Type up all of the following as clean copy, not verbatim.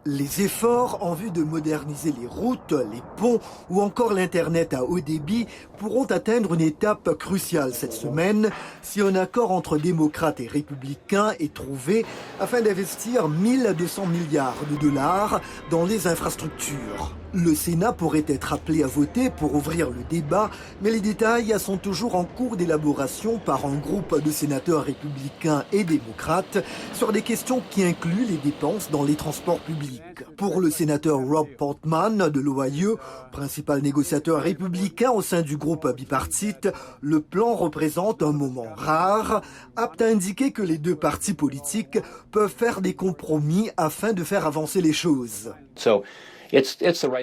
Les efforts en vue de moderniser les routes, les ponts ou encore l'Internet à haut débit pourront atteindre une étape cruciale cette semaine si un accord entre démocrates et républicains est trouvé afin d'investir 1200 milliards de dollars dans les infrastructures. Le Sénat pourrait être appelé à voter pour ouvrir le débat, mais les détails sont toujours en cours d'élaboration par un groupe de sénateurs républicains et démocrates sur des questions qui incluent les dépenses dans les transports publics. Pour le sénateur Rob Portman de l'Ohio, principal négociateur républicain au sein du groupe bipartite, le plan représente un moment rare, apte à indiquer que les deux partis politiques peuvent faire des compromis afin de faire avancer les choses.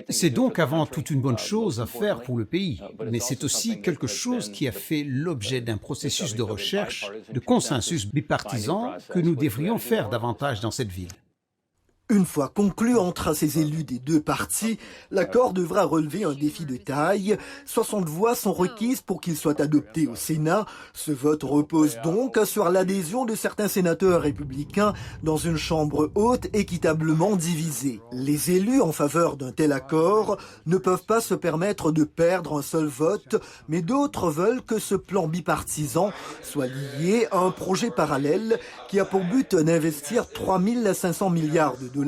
C'est donc avant tout une bonne chose à faire pour le pays, mais c'est aussi quelque chose qui a fait l'objet d'un processus de recherche, de consensus bipartisan que nous devrions faire davantage dans cette ville. Une fois conclu entre ces élus des deux partis, l'accord devra relever un défi de taille. 60 voix sont requises pour qu'il soit adopté au Sénat. Ce vote repose donc sur l'adhésion de certains sénateurs républicains dans une chambre haute équitablement divisée. Les élus en faveur d'un tel accord ne peuvent pas se permettre de perdre un seul vote, mais d'autres veulent que ce plan bipartisan soit lié à un projet parallèle qui a pour but d'investir 3 500 milliards de dollars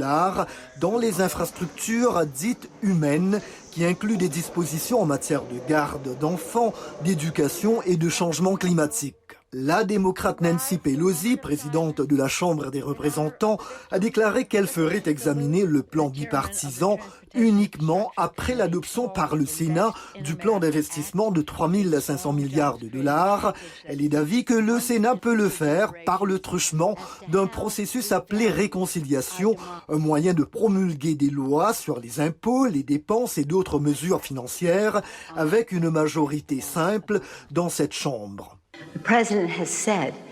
dans les infrastructures dites humaines qui incluent des dispositions en matière de garde d'enfants, d'éducation et de changement climatique. La démocrate Nancy Pelosi, présidente de la Chambre des représentants, a déclaré qu'elle ferait examiner le plan bipartisan uniquement après l'adoption par le Sénat du plan d'investissement de 3 500 milliards de dollars. Elle est d'avis que le Sénat peut le faire par le truchement d'un processus appelé réconciliation, un moyen de promulguer des lois sur les impôts, les dépenses et d'autres mesures financières avec une majorité simple dans cette Chambre.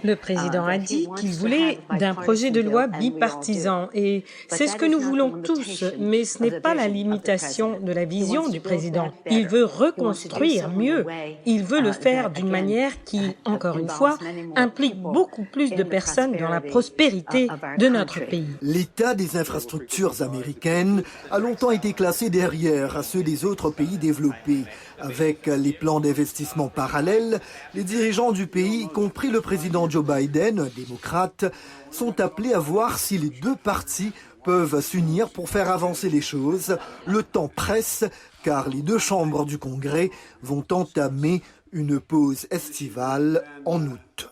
Le président a dit qu'il voulait d'un projet de loi bipartisan et c'est ce que nous voulons tous, mais ce n'est pas la limitation de la vision du président. Il veut reconstruire mieux. Il veut le faire d'une manière qui, encore une fois, implique beaucoup plus de personnes dans la prospérité de notre pays. L'état des infrastructures américaines a longtemps été classé derrière ceux des autres pays développés. Avec les plans d'investissement parallèles, les dirigeants du pays, y compris le président Joe Biden, un démocrate, sont appelés à voir si les deux partis peuvent s'unir pour faire avancer les choses. Le temps presse car les deux chambres du Congrès vont entamer une pause estivale en août.